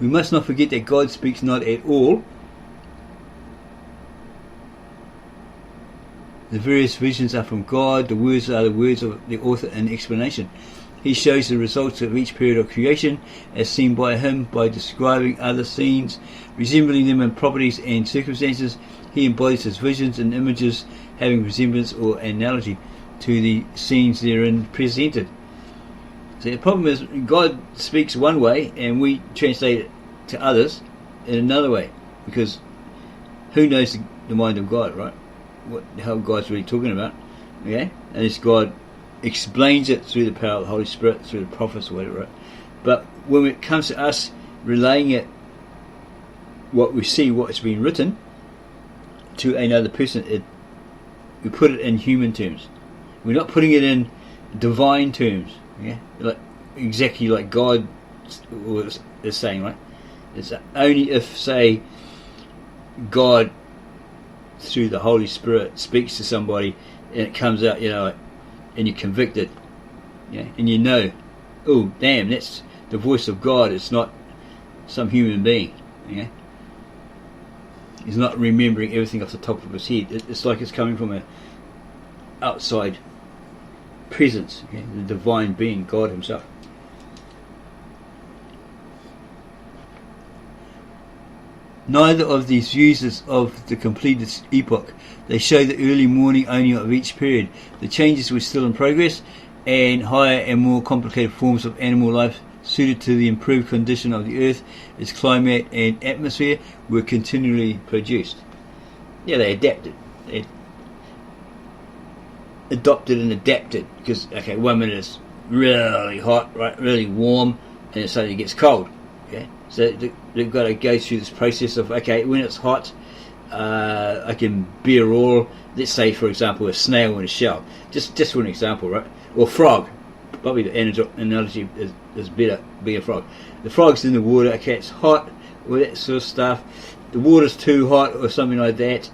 We must not forget that God speaks not at all. The various visions are from God. The words are the words of the author in explanation. He shows the results of each period of creation as seen by him by describing other scenes, resembling them in properties and circumstances. He embodies his visions and images having resemblance or analogy to the scenes therein presented. So the problem is God speaks one way and we translate it to others in another way, because who knows the mind of God, right? How God's really talking about, okay? And this God explains it through the power of the Holy Spirit, through the prophets or whatever, right? But when it comes to us relaying it, what we see, what's been written to another person, we put it in human terms. We're not putting it in divine terms, yeah, like exactly like God is saying, right? It's only if, say, God through the Holy Spirit speaks to somebody and it comes out, and you're convicted, and you know, oh damn, that's the voice of God. It's not some human being. He's not remembering everything off the top of his head. It's like it's coming from an outside presence, the divine being, God himself. Neither of these views is of the completed epoch. They show the early morning only of each period. The changes were still in progress, and higher and more complicated forms of animal life suited to the improved condition of the earth, its climate and atmosphere, were continually produced. Yeah, they adapted. They adopted and adapted, because, okay, 1 minute it's really hot, right, really warm, and then suddenly it gets cold. So they've got to go through this process of, okay, when it's hot, I can bear all, let's say, for example, a snail in a shell. Just for an example, right? Or frog. Probably the analogy is better, being a frog. The frog's in the water, okay, it's hot, all that sort of stuff. The water's too hot or something like that.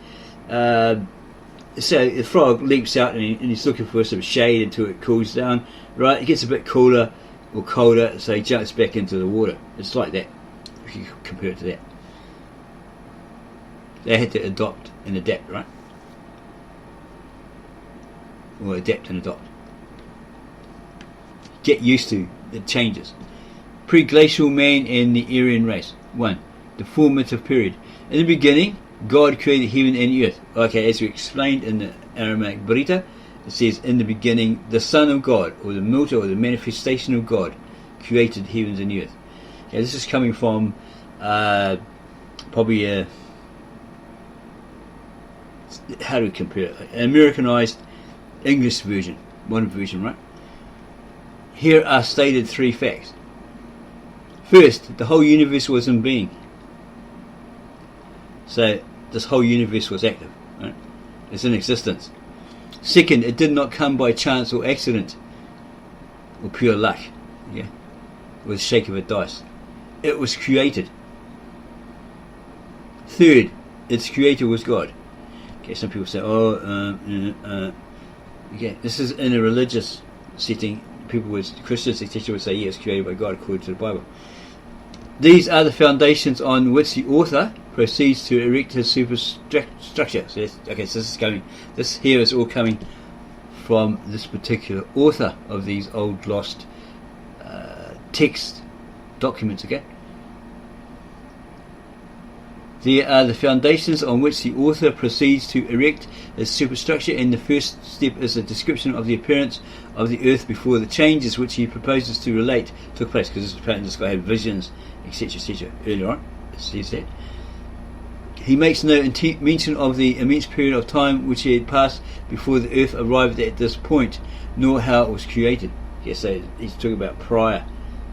So the frog leaps out and he's looking for some shade until it cools down, right? It gets a bit cooler or colder, so he jumps back into the water. It's like that, if you compare it to that. They had to adopt and adapt, right? Or adapt and adopt. Get used to the changes. Pre-Glacial man and the Aryan race. 1. The formative period. In the beginning, God created heaven and earth. Okay, as we explained in the Aramaic Breetah, it says, in the beginning, the Son of God, or the Milta, or the manifestation of God, created heavens and earth. Okay, this is coming from probably a, how do we compare it? An Americanized English version, one version, right? Here are stated 3 facts. First, the whole universe was in being. So this whole universe was active, right? It's in existence. Second, it did not come by chance or accident or pure luck, with a shake of a dice. It was created. Third, its creator was God. Okay, some people say, okay, this is in a religious setting. People with Christians, etc., would say, yes, created by God according to the Bible. These are the foundations on which the author proceeds to erect his superstructure. So this here is all coming from this particular author of these old lost text documents. Okay, there are the foundations on which the author proceeds to erect his superstructure, and the first step is a description of the appearance of the earth before the changes which he proposes to relate took place, because apparently this guy had visions, etc., earlier on. It says that. He makes no mention of the immense period of time which he had passed before the earth arrived at this point, nor how it was created. Yes, so he's talking about prior,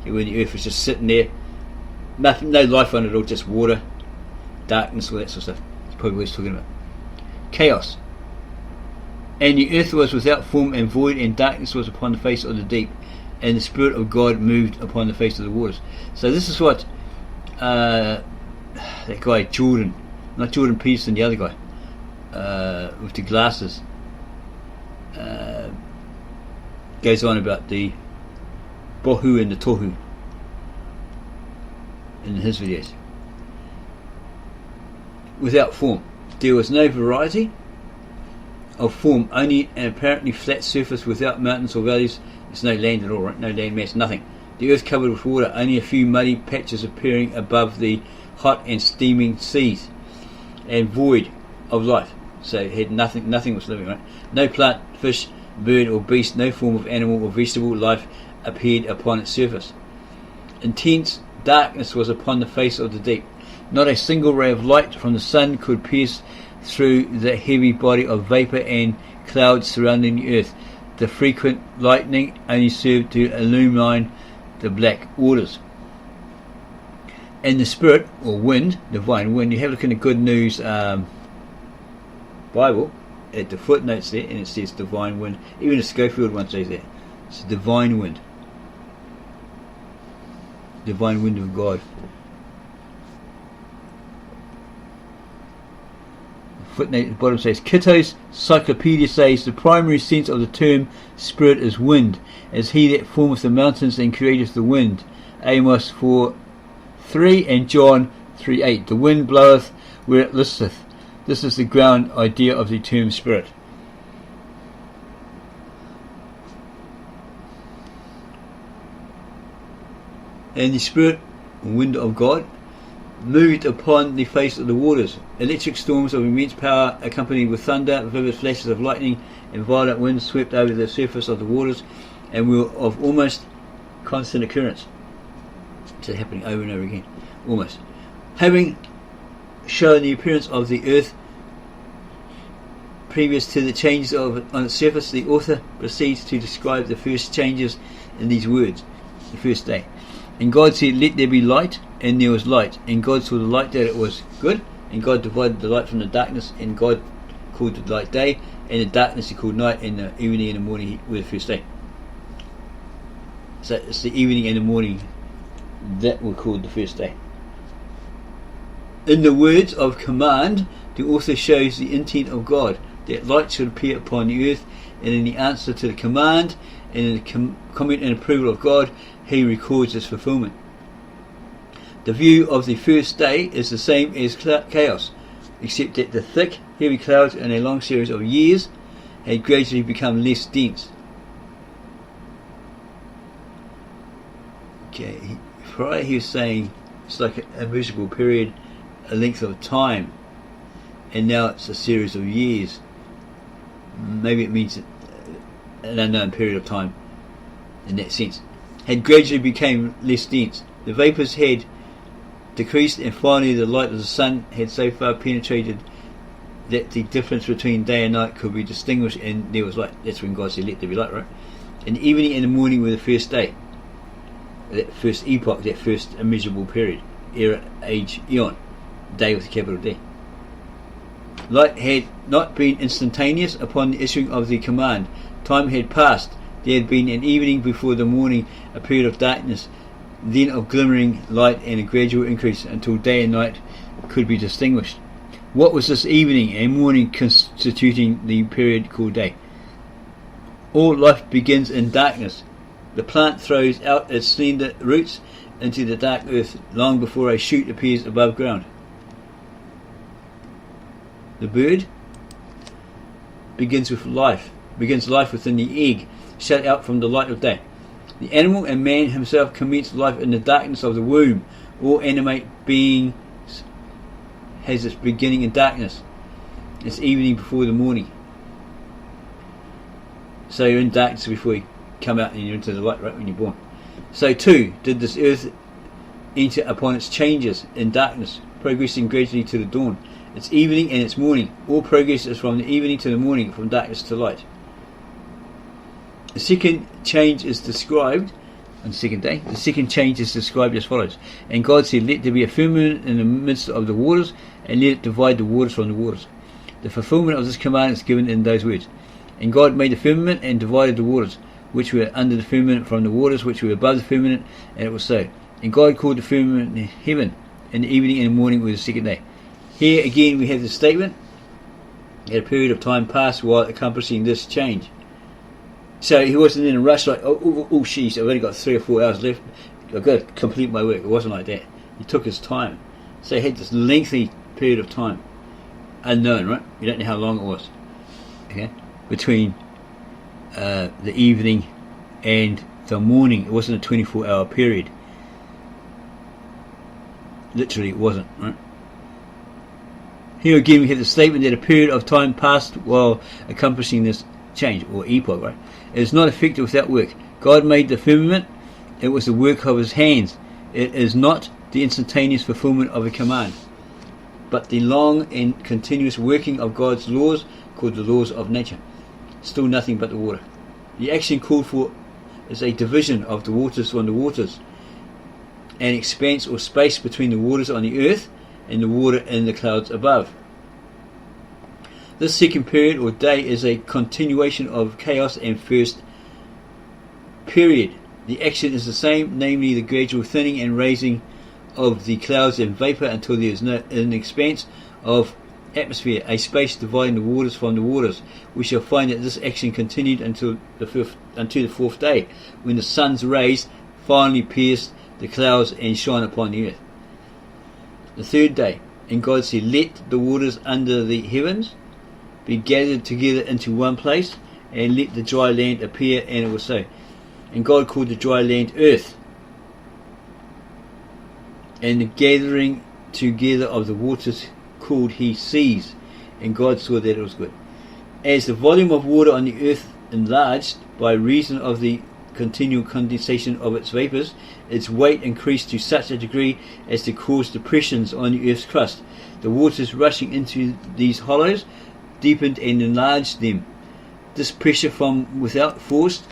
when the earth was just sitting there, nothing, no life on it at all, just water, darkness, all that sort of stuff. That's probably what he's talking about. Chaos. And the earth was without form and void, and darkness was upon the face of the deep, and the Spirit of God moved upon the face of the waters. So this is what that guy Jordan, not Jordan Peterson, the other guy with the glasses, goes on about the Bohu and the Tohu. in his videos. Without form. There was no variety of form, only an apparently flat surface without mountains or valleys. There's no land at all, right? No land mass, nothing. The earth covered with water, only a few muddy patches appearing above the hot and steaming seas, and void of life. So it had nothing was living, right? No plant, fish, bird or beast, no form of animal or vegetable life appeared upon its surface. Intense darkness was upon the face of the deep. Not a single ray of light from the sun could pierce through the heavy body of vapour and clouds surrounding the earth. The frequent lightning only served to illumine the black waters. And the spirit, or wind, divine wind, you have a look in the Good News Bible, at the footnotes there, and it says divine wind. Even the Schofield one says that. It's divine wind. Divine wind of God. Footnote at the bottom says, Kitto's Cyclopedia says the primary sense of the term spirit is wind, as he that formeth the mountains and createth the wind. Amos 4:3 and John 3:8. The wind bloweth where it listeth. This is the ground idea of the term spirit. And the spirit, wind of God, moved upon the face of the waters. Electric storms of immense power, accompanied with thunder, vivid flashes of lightning, and violent winds swept over the surface of the waters, and were of almost constant occurrence. It's happening over and over again, almost. Having shown the appearance of the earth previous to the changes on its surface, the author proceeds to describe the first changes in these words. The first day. And God said, let there be light, and there was light. And God saw the light that it was good, and God divided the light from the darkness, and God called the light day, and the darkness he called night, and the evening and the morning were the first day. So it's the evening and the morning that were called the first day. In the words of command, the author shows the intent of God, that light should appear upon the earth, and in the answer to the command, and in the comment and approval of God, he records its fulfillment. The view of the first day is the same as chaos, except that the thick, heavy clouds in a long series of years had gradually become less dense. Okay, prior he was saying it's like a measurable period, a length of time, and now it's a series of years. Maybe it means an unknown period of time in that sense. Had gradually become less dense. The vapours had decreased, and finally the light of the sun had so far penetrated that the difference between day and night could be distinguished, and there was light. That's when God said, let there be light, right? And the evening and the morning were the first day. That first epoch, that first immeasurable period. Era, age, eon. Day with a capital D. Light had not been instantaneous upon the issuing of the command. Time had passed. There had been an evening before the morning, a period of darkness, then of glimmering light, and a gradual increase until day and night could be distinguished. What was this evening and morning constituting the period called day? All life begins in darkness. The plant throws out its slender roots into the dark earth long before a shoot appears above ground. The bird begins life within the egg, shut out from the light of day. The animal and man himself commence life in the darkness of the womb. All animate beings has its beginning in darkness. It's evening before the morning. So you're in darkness before you come out, and you're into the light right when you're born. So too did this earth enter upon its changes in darkness, progressing gradually to the dawn. It's evening and it's morning. All progress is from the evening to the morning, from darkness to light. The second change is described on the second day. The second change is described as follows. And God said, let there be a firmament in the midst of the waters, and let it divide the waters from the waters. The fulfillment of this command is given in those words. And God made the firmament and divided the waters which were under the firmament from the waters which were above the firmament, and it was so. And God called the firmament heaven, and the evening and the morning were the second day. Here again we have the statement, that a period of time passed while accomplishing this change. So he wasn't in a rush like, oh sheesh, I've only got 3 or 4 hours left, I've got to complete my work. It wasn't like that. He took his time. So he had this lengthy period of time, unknown, right? You don't know how long it was, okay, between the evening and the morning. It wasn't a 24-hour period. Literally, it wasn't, right? Here again we have the statement that a period of time passed while accomplishing this change, or epoch, right? It is not effected without work. God made the firmament. It was the work of his hands. It is not the instantaneous fulfillment of a command, but the long and continuous working of God's laws, called the laws of nature. Still nothing but the water. The action called for is a division of the waters on the waters, an expanse or space between the waters on the earth and the water in the clouds above. This second period or day is a continuation of chaos and first period. The action is the same, namely the gradual thinning and raising of the clouds and vapour until there is an expanse of atmosphere, a space dividing the waters from the waters. We shall find that this action continued until the fourth day, when the sun's rays finally pierced the clouds and shine upon the earth. The third day, and God said, let the waters under the heavens be gathered together into one place, and let the dry land appear, and it was so. And God called the dry land earth, and the gathering together of the waters called he seas, and God saw that it was good. As the volume of water on the earth enlarged by reason of the continual condensation of its vapours, its weight increased to such a degree as to cause depressions on the earth's crust. The waters rushing into these hollows deepened and enlarged them. This pressure from without forced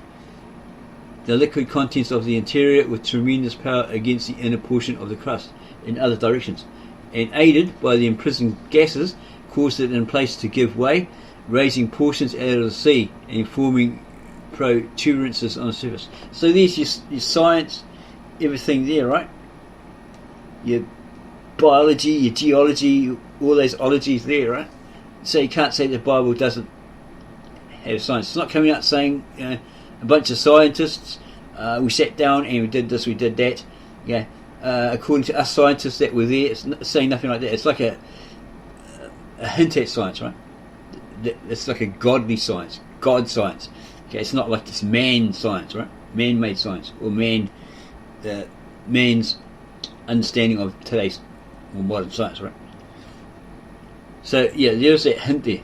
the liquid contents of the interior with tremendous power against the inner portion of the crust in other directions, and aided by the imprisoned gases caused it in place to give way, raising portions out of the sea and forming protuberances on the surface. So there's your science, everything there, right? Your biology, your geology, all those ologies there, right? So you can't say the Bible doesn't have science. It's not coming out saying, you know, a bunch of scientists, we sat down and we did this, we did that. Yeah, according to us scientists that were there, it's saying nothing like that. It's like a hint at science, right? It's like a godly science, God science. Okay, it's not like this man science, right? Man-made science, or man's understanding of today's more modern science, right? So yeah, there's that hint there.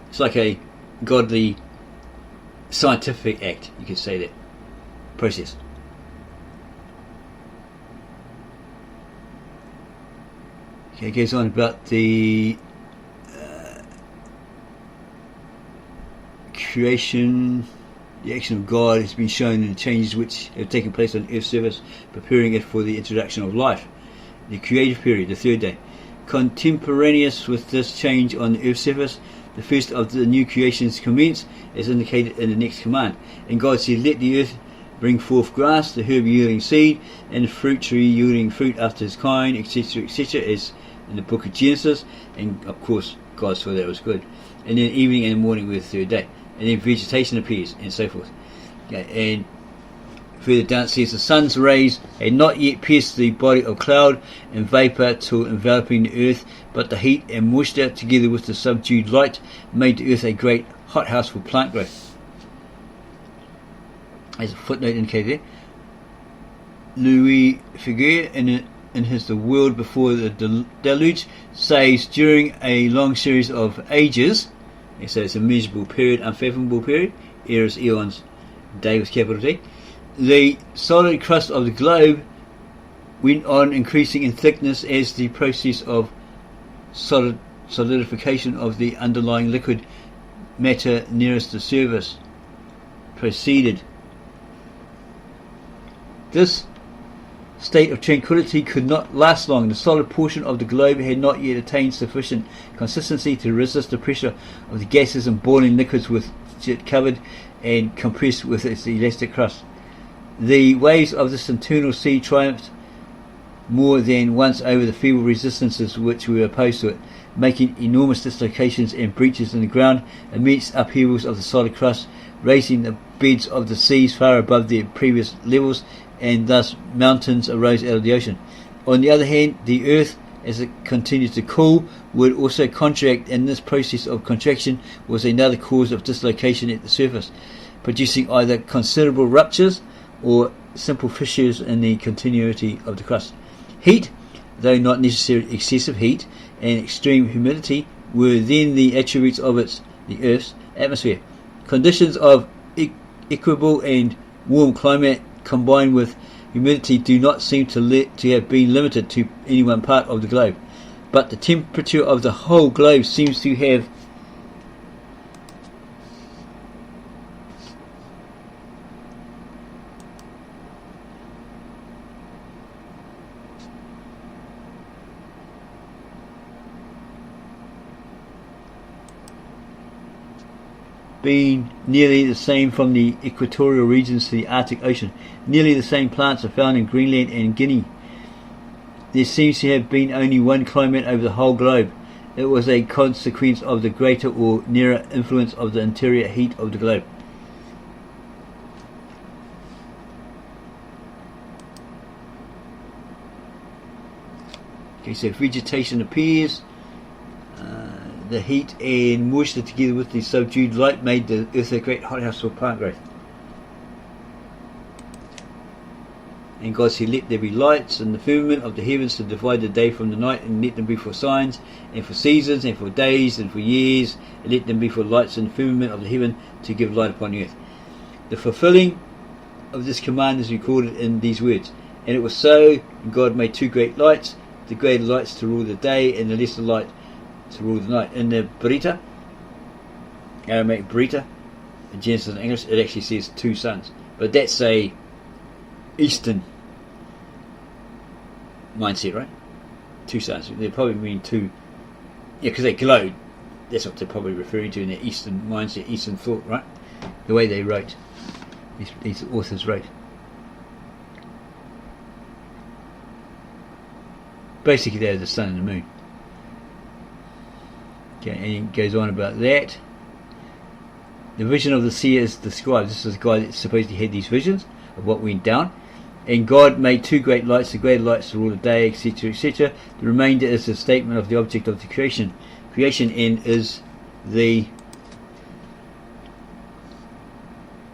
It's like a godly scientific act, you could say that. Process. Okay, it goes on about the creation. The action of God has been shown in the changes which have taken place on Earth's surface, preparing it for the introduction of life. The creative period, the third day. Contemporaneous with this change on the Earth's surface, the first of the new creations commenced, as indicated in the next command. And God said, let the earth bring forth grass, the herb yielding seed, and the fruit tree yielding fruit after his kind, etc., etc., as in the book of Genesis. And of course, God saw that was good. And then evening and morning were the third day. And then vegetation appears, and so forth. Okay, and further down it says, the sun's rays had not yet pierced the body of cloud and vapour till enveloping the earth, but the heat and moisture, together with the subdued light, made the earth a great hothouse for plant growth. As a footnote indicated there, Louis Figuier, in his The World Before the Deluge, says, during a long series of ages, so it's a measurable period, unfathomable period, eras, eons, day with capital D, the solid crust of the globe went on increasing in thickness as the process of solidification of the underlying liquid matter nearest the surface proceeded. This state of tranquility could not last long. The solid portion of the globe had not yet attained sufficient consistency to resist the pressure of the gases and boiling liquids which it covered and compressed with its elastic crust. The waves of this internal sea triumphed more than once over the feeble resistances which were opposed to it, making enormous dislocations and breaches in the ground, immense upheavals of the solid crust raising the beds of the seas far above their previous levels, and thus mountains arose out of the ocean. On the other hand, the earth, as it continues to cool, would also contract, and this process of contraction was another cause of dislocation at the surface, producing either considerable ruptures or simple fissures in the continuity of the crust. Heat, though not necessarily excessive heat, and extreme humidity were then the attributes of the Earth's atmosphere. Conditions of equable and warm climate combined with humidity do not seem to have been limited to any one part of the globe, but the temperature of the whole globe seems to have been nearly the same from the equatorial regions to the Arctic Ocean. Nearly the same plants are found in Greenland and Guinea. There seems to have been only one climate over the whole globe. It was a consequence of the greater or nearer influence of the interior heat of the globe. Okay, so vegetation appears. The heat and moisture together with the subdued light made the earth a great hothouse for plant growth. And God said, let there be lights in the firmament of the heavens to divide the day from the night, and let them be for signs, and for seasons, and for days, and for years, and let them be for lights in the firmament of the heaven to give light upon the earth. The fulfilling of this command is recorded in these words. And it was so, and God made two great lights, the greater lights to rule the day, and the lesser light to rule the night. In the Breetah, Aramaic Breetah, in Genesis and English, it actually says two suns, but that's a Eastern mindset, right? Two suns. They probably mean two, yeah, because they glowed. That's what they're probably referring to in their Eastern mindset, Eastern thought, right? The way they wrote, these authors wrote. Basically, they're the sun and the moon. Okay, and he goes on about that. The vision of the seer is described. This is the guy that supposedly had these visions of what went down. And God made two great lights, the greater lights to rule the day, etc., etc. The remainder is a statement of the object of the creation. Creation and is the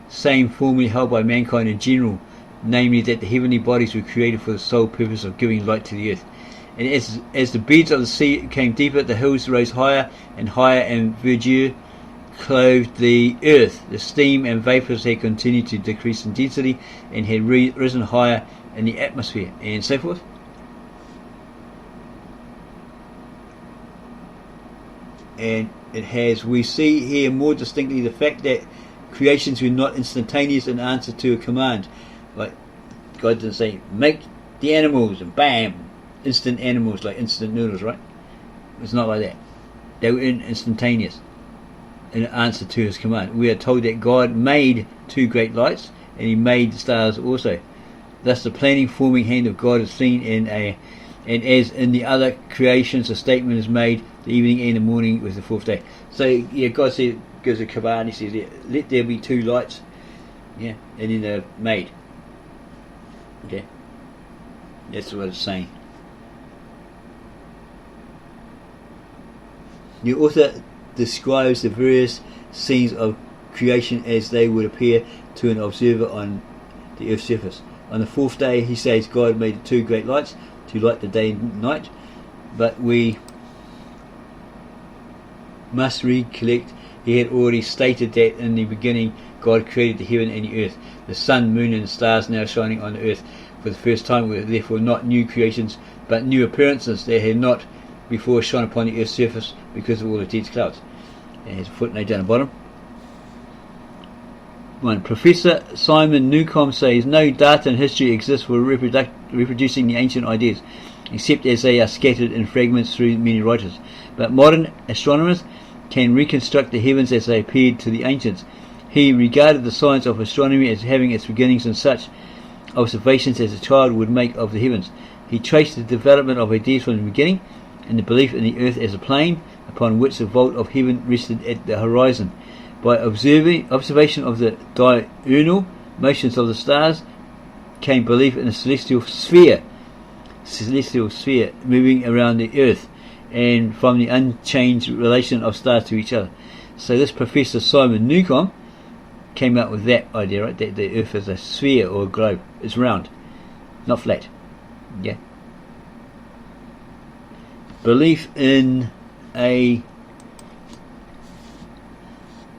same formally held by mankind in general, namely that the heavenly bodies were created for the sole purpose of giving light to the earth. And as the beds of the sea became deeper, the hills rose higher, and verdure clothed the earth. The steam and vapours had continued to decrease in density and had risen higher in the atmosphere, and so forth. And it has, we see here more distinctly the fact that creations were not instantaneous in answer to a command. Like, God didn't say, make the animals, and bam, instant animals like instant noodles, right? It's not like that. They were instantaneous in answer to his command. We are told that God made two great lights, and he made the stars also. Thus the planning, forming hand of God is seen and as in the other creations, a statement is made, the evening and the morning was the fourth day. So yeah, God gives a command. He says, yeah, let there be two lights, yeah, and then they're made. Okay, that's what it's saying. The author describes the various scenes of creation as they would appear to an observer on the earth's surface. On the fourth day, he says, God made two great lights to light the day and night, but we must recollect he had already stated that in the beginning God created the heaven and the earth. The sun, moon and stars now shining on the earth for the first time were therefore not new creations, but new appearances that had not before shone upon the earth's surface because of all the dense clouds. And here's a footnote down the bottom. One, Professor Simon Newcomb says no data in history exists for reproducing the ancient ideas, except as they are scattered in fragments through many writers. But modern astronomers can reconstruct the heavens as they appeared to the ancients. He regarded the science of astronomy as having its beginnings in such observations as a child would make of the heavens. He traced the development of ideas from the beginning, and the belief in the earth as a plane upon which the vault of heaven rested at the horizon. By observation of the diurnal motions of the stars came belief in a celestial sphere moving around the earth, and from the unchanged relation of stars to each other. So this Professor Simon Newcomb came up with that idea, right? That the earth is a sphere or a globe. It's round, not flat. Yeah. Belief in a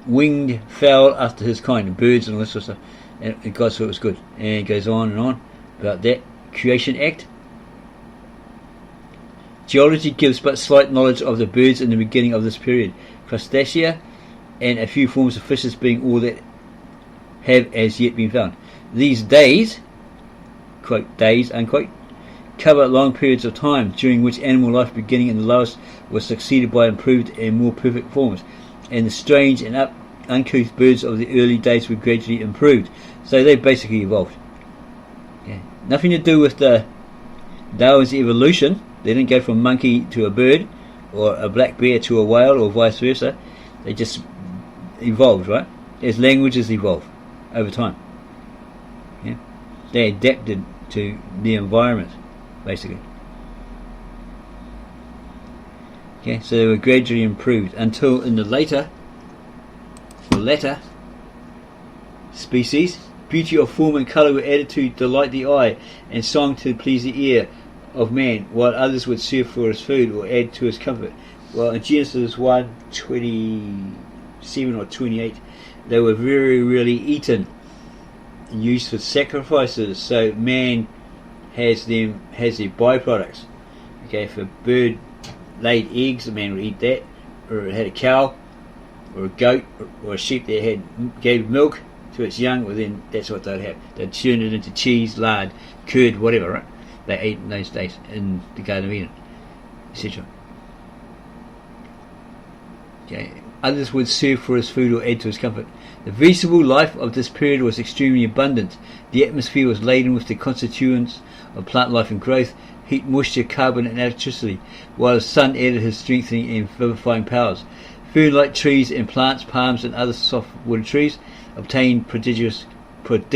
winged fowl after his kind, birds and all this sort of stuff, and God thought it was good. And it goes on and on about that creation act. Geology gives but slight knowledge of the birds in the beginning of this period. Crustacea and a few forms of fishes being all that have as yet been found. These days, quote, days, unquote, cover long periods of time during which animal life beginning in the lowest was succeeded by improved and more perfect forms, and the strange and uncouth birds of the early days were gradually improved. So they basically evolved. Yeah. Nothing to do with the Darwin's evolution. They didn't go from monkey to a bird, or a black bear to a whale, or vice versa. They just evolved, right? As languages evolve over time. Yeah. They adapted to the environment, basically. Okay, so they were gradually improved until in the latter species, beauty of form and colour were added to delight the eye, and song to please the ear of man, while others would serve for his food or add to his comfort. Well, in Genesis 1:27 or 28, they were very rarely eaten and used for sacrifices. So man has their byproducts. Okay, if a bird laid eggs, a man would eat that, or it had a cow, or a goat, or a sheep that gave milk to its young. Well, then that's what they'd have. They'd turn it into cheese, lard, curd, whatever, right? They ate in those days in the Garden of Eden, etc. Okay. Others would serve for his food or add to his comfort. The vegetable life of this period was extremely abundant. The atmosphere was laden with the constituents of plant life and growth, heat, moisture, carbon and electricity, while the sun added his strengthening and vivifying powers. Fern-like trees and plants, palms and other soft-wooded trees, obtained prodigious growth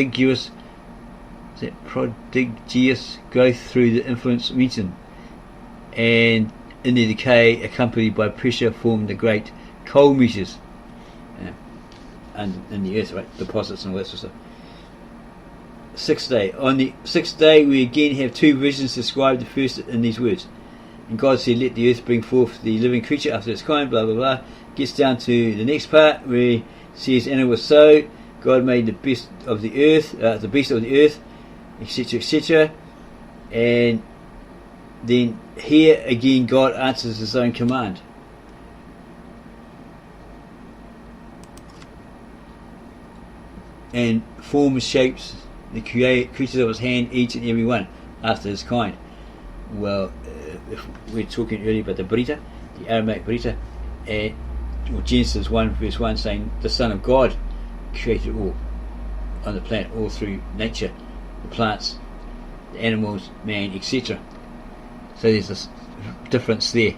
through the influence mentioned, and in their decay, accompanied by pressure, formed the great coal measures and in the earth, right? Deposits and all that sort of stuff. Sixth day. On the sixth day, we again have two visions described. The first in these words: and God said, "Let the earth bring forth the living creature after its kind." Blah blah blah. Gets down to the next part where he says, "And it was so. God made the beast of the earth, etc., etc." And then here again, God answers his own command. And forms, shapes the creatures of his hand, each and every one after his kind. Well, if we're talking earlier about the Breetah, the Aramaic Breetah, and Genesis 1 verse 1 saying the Son of God created all on the planet, all through nature, the plants, the animals, man, etc. So there's this difference there.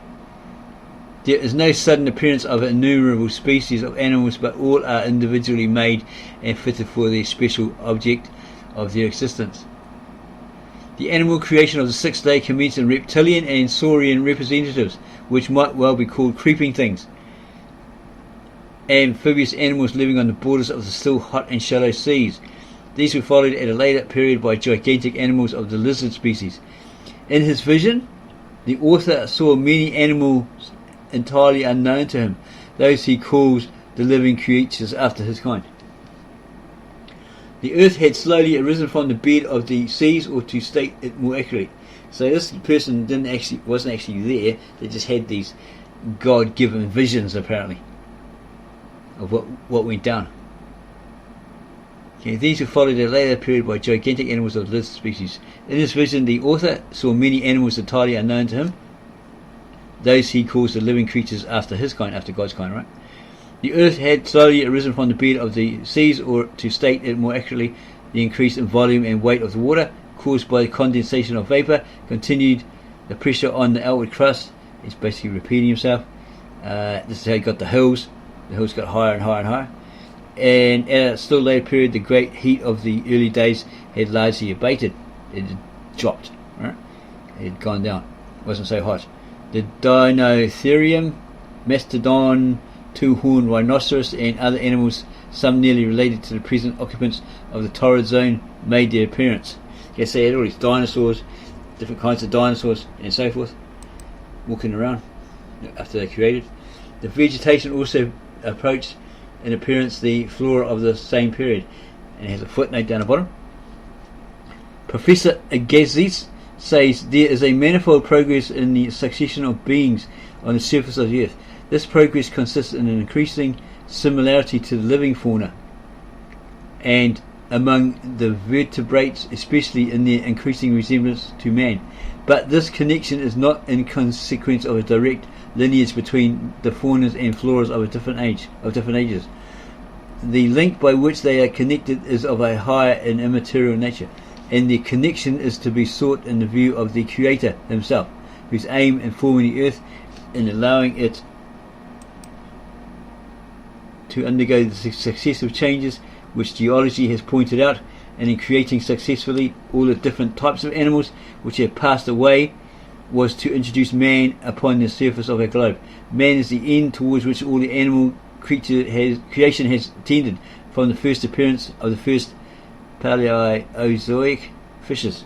There is no sudden appearance of innumerable species of animals, but all are individually made and fitted for their special object of their existence. The animal creation of the sixth day commenced in reptilian and saurian representatives, which might well be called creeping things, amphibious animals living on the borders of the still hot and shallow seas. These were followed at a later period by gigantic animals of the lizard species. In his vision, the author saw many animals entirely unknown to him, those he calls the living creatures after his kind. The earth had slowly arisen from the bed of the seas, or to state it more accurately. So this person wasn't actually there. They just had these God-given visions, apparently, of what went down. Okay, these were followed at a later period by gigantic animals of lizard species. In this vision, the author saw many animals entirely unknown to him, those he calls the living creatures after his kind, after God's kind, right? The earth had slowly arisen from the bed of the seas, or to state it more accurately, the increase in volume and weight of the water caused by the condensation of vapour continued the pressure on the outward crust. He's basically repeating himself. This is how he got the hills The hills got higher and higher and higher. And at a still later period, the great heat of the early days had largely abated. It had dropped. Right? It had gone down. It wasn't so hot. The Dinotherium, Mastodon, two-horned rhinoceros, and other animals, some nearly related to the present occupants of the torrid zone, made their appearance. Yes, they had all these dinosaurs, different kinds of dinosaurs, and so forth, walking around after they created. The vegetation also approached in appearance the flora of the same period, and it has a footnote down the bottom. Professor Agassiz says there is a manifold progress in the succession of beings on the surface of the earth. This progress consists in an increasing similarity to the living fauna and among the vertebrates, especially in their increasing resemblance to man. But this connection is not in consequence of a direct lineage between the faunas and floras of different ages. The link by which they are connected is of a higher and immaterial nature, and the connection is to be sought in the view of the Creator himself, whose aim in forming the earth and allowing it to undergo the successive changes which geology has pointed out, and in creating successfully all the different types of animals which have passed away, was to introduce man upon the surface of our globe. Man is the end towards which all the animal creation has tended from the first appearance of the first Paleozoic fishes.